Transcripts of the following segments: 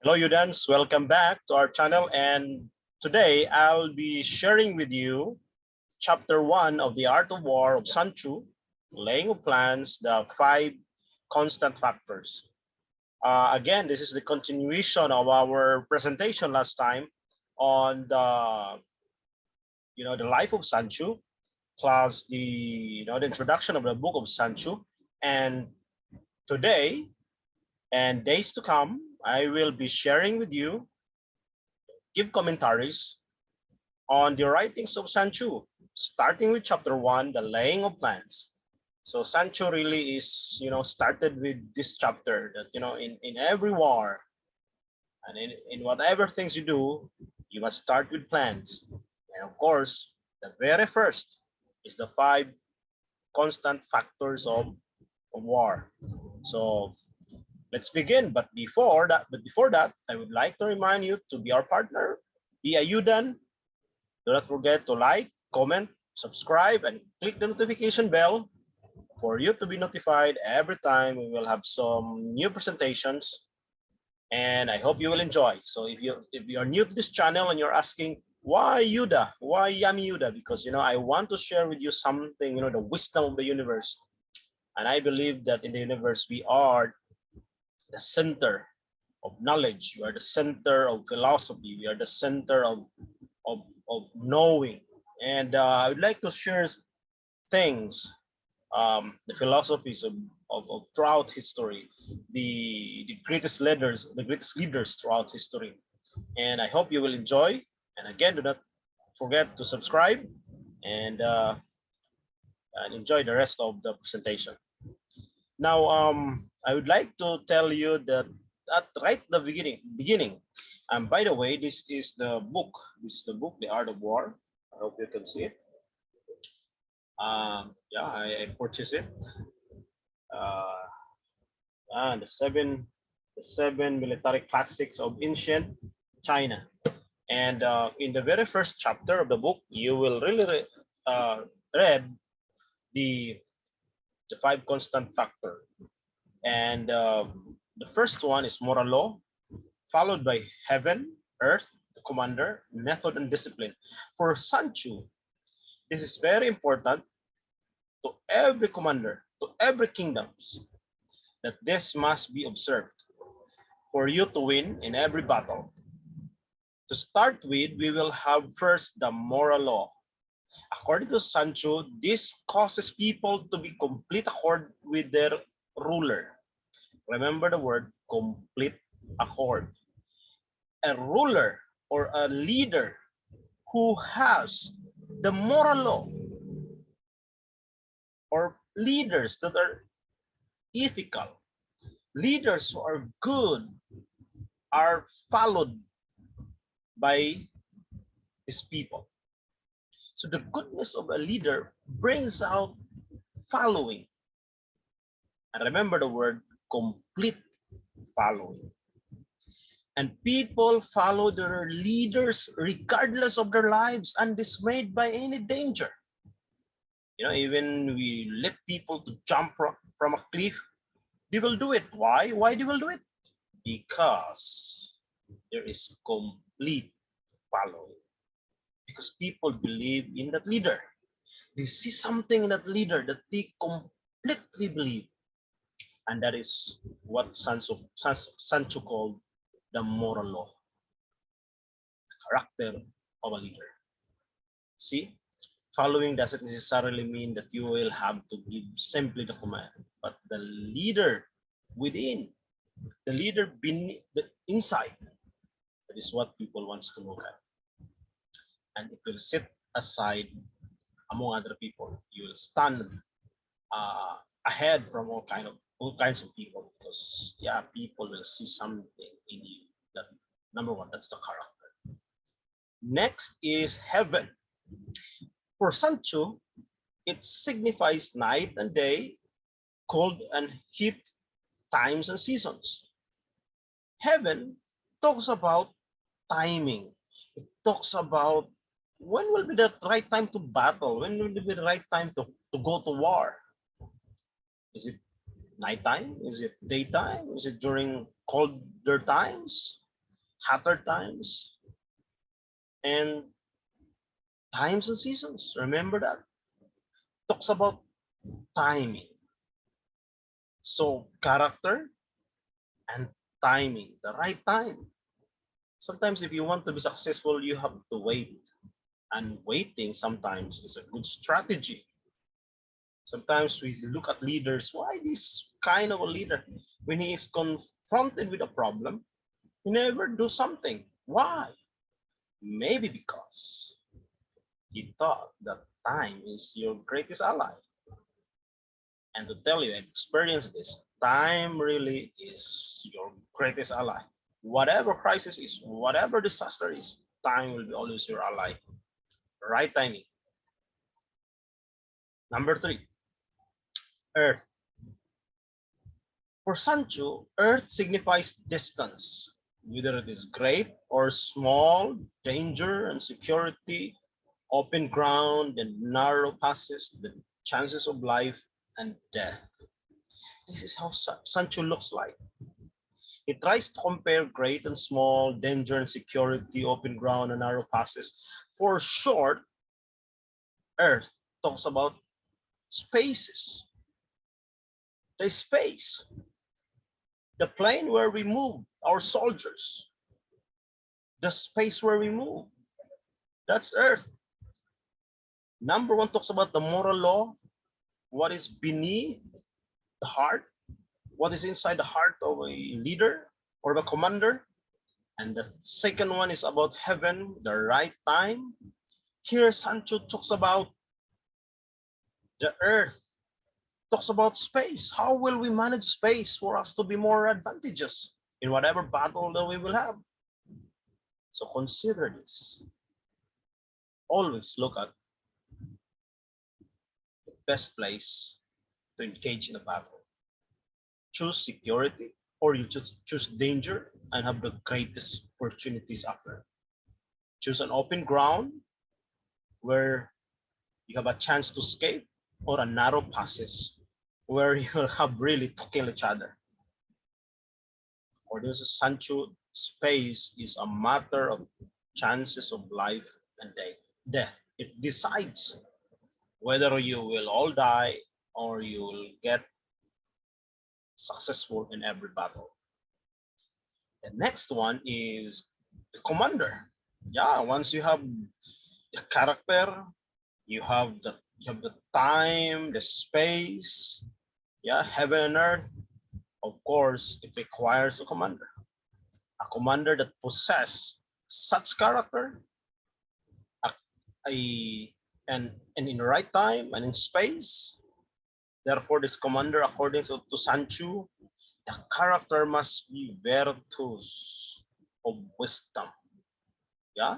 Hello, Udans. Welcome back to our channel. And today I'll be sharing with you chapter 1 of The Art of War of Sun Tzu, Laying of Plans, the 5 constant factors. Again, this is the continuation of our presentation last time on the life of Sun Tzu, plus the introduction of the book of Sun Tzu. And today and days to come, I will be sharing with you, give commentaries on the writings of Sun Tzu, starting with chapter 1, the laying of plans. So Sun Tzu really is, started with this chapter that, in every war and in whatever things you do, you must start with plans. And of course, the very first is the 5 constant factors of war. So let's begin. But before that, I would like to remind you to be our partner, be a Udan. Do not forget to like, comment, subscribe, and click the notification bell for you to be notified every time we will have some new presentations. And I hope you will enjoy. So if you are new to this channel and you're asking why Yuda, why Yami Yuda, because I want to share with you something, the wisdom of the universe. And I believe that in the universe we are the center of knowledge. We are the center of philosophy. We are the center of knowing. And I would like to share things, the philosophies of throughout history, the greatest leaders throughout history. And I hope you will enjoy. And again, do not forget to subscribe and, uh, and enjoy the rest of the presentation. Now, I would like to tell you that at right the beginning, and by the way, this is the book. This is the book, The Art of War. I hope you can see it. Yeah, I purchased it. Uh, and the seven military classics of ancient China. And in the very first chapter of the book, you will really read the 5 constant factor. And the first one is moral law, followed by heaven, earth, the commander, method, and discipline. For Sun Tzu, this is very important to every commander, to every kingdoms, that this must be observed for you to win in every battle. To start with, we will have first the moral law. According to Sun Tzu, this causes people to be complete accord with their ruler. Remember the word complete accord. A ruler or a leader who has the moral law, or leaders that are ethical, leaders who are good, are followed by his people. So the goodness of a leader brings out following. And remember the word complete following. And people follow their leaders regardless of their lives, undismayed by any danger. Even we let people to jump from a cliff, they will do it. Why? Why they will do it? Because there is complete following. Because people believe in that leader. They see something in that leader that they completely believe. And that is what Sun Tzu called the moral law, the character of a leader. See, following doesn't necessarily mean that you will have to give simply the command, but the leader within, the leader beneath, the inside, that is what people wants to look at. And it will sit aside among other people. You will stand ahead from all kinds of people, because yeah, people will see something in you. That number one, that's the character. Next is heaven. For Sun Tzu, it signifies night and day, cold and heat, times and seasons. Heaven talks about timing. It talks about when will be the right time to battle, when will be the right time to go to war. Is it nighttime? Is it daytime? Is it during colder times? hotter times, and times and seasons. Remember that? Talks about timing. So character and timing, the right time. Sometimes if you want to be successful, you have to wait. And waiting sometimes is a good strategy. Sometimes we look at leaders, why this kind of a leader? When he is confronted with a problem, he never do something. Why? Maybe because he thought that time is your greatest ally. And to tell you, I experienced this. Time really is your greatest ally. Whatever crisis is, whatever disaster is, time will be always your ally. Right timing. Number three, Earth. For Sancho, Earth signifies distance, whether it is great or small, danger and security, open ground and narrow passes, the chances of life and death. This is how Sancho looks like. He tries to compare great and small, danger and security, open ground and narrow passes. For short, Earth talks about spaces. The space, the plane where we move our soldiers, the space where we move. That's Earth. Number one talks about the moral law, what is beneath the heart, what is inside the heart of a leader or the commander. And the second one is about heaven, the right time. Here, Sancho talks about the earth, talks about space. How will we manage space for us to be more advantageous in whatever battle that we will have? So consider this. Always look at the best place to engage in a battle. Choose security or you just choose danger and have the greatest opportunities after. Choose an open ground where you have a chance to escape, or a narrow passage where you will have really to kill each other. For this Sancho, space is a matter of chances of life and death. It decides whether you will all die or you will get successful in every battle. The next one is the commander. Yeah, once you have the character, you have the time, the space, yeah, heaven and earth. Of course, it requires a commander that possess such character, a, a and in the right time and in space. Therefore, this commander, according to Sancho, the character must be virtuous of wisdom. Yeah,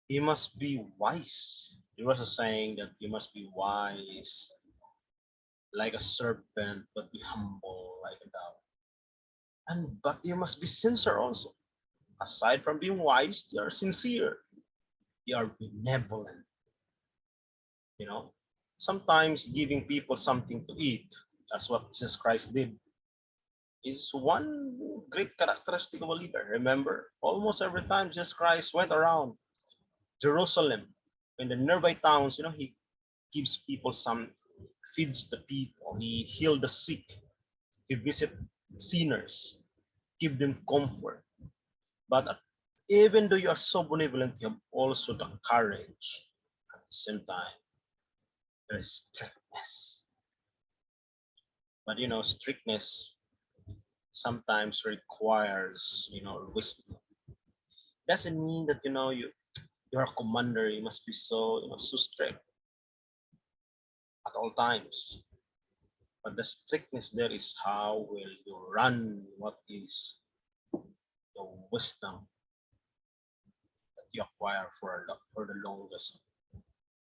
he must be wise. There was a saying that you must be wise like a serpent, but be humble like a dove. And but you must be sincere also. Aside from being wise, they are sincere. They are benevolent. You know, sometimes giving people something to eat, that's what Jesus Christ did, is one great characteristic of a leader. Remember, almost every time Jesus Christ went around Jerusalem, in the nearby towns, he gives people some, feeds the people, he healed the sick, he visit sinners, give them comfort. But even though you are so benevolent, you have also the courage. At the same time, there is strictness. But strictness sometimes requires wisdom. Doesn't mean that you're a commander, you must be so strict at all times. But the strictness there is how will you run what is the wisdom that you acquire for the longest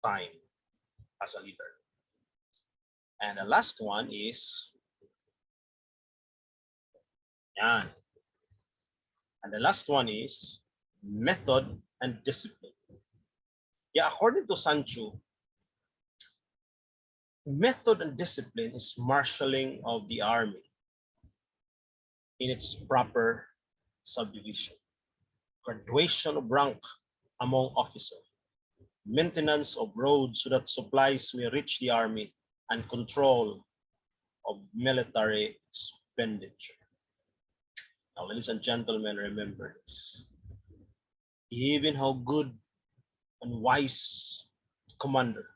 time as a leader. And the last one is yan. And the last one is method and discipline. Yeah, according to Sancho, method and discipline is marshalling of the army in its proper subdivision, graduation of rank among officers, maintenance of roads so that supplies may reach the army, and control of military expenditure. Now, ladies and gentlemen, remember this. Even how good and wise commander,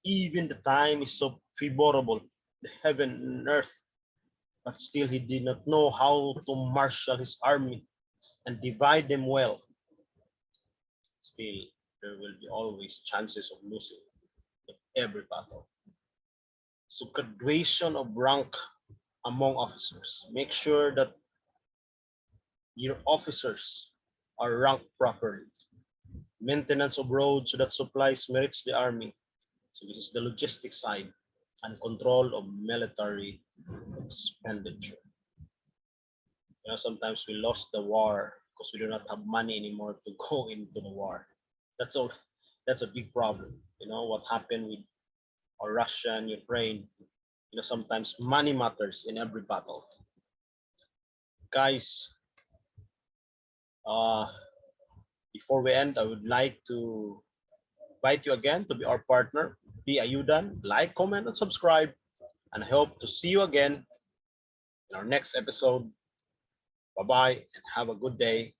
even the time is so favorable, the heaven and earth, but still he did not know how to marshal his army and divide them well. Still, there will be always chances of losing in every battle. So graduation of rank among officers. Make sure that your officers are ranked properly. Maintenance of roads so that supplies may reach the army. So this is the logistics side, and control of military expenditure. Sometimes we lost the war because we do not have money anymore to go into the war. That's all. That's a big problem. What happened with Russia and Ukraine. Sometimes money matters in every battle. Guys, before we end, I would like to invite you again to be our partner. Be Ayudan, like, comment, and subscribe. And I hope to see you again in our next episode. Bye-bye and have a good day.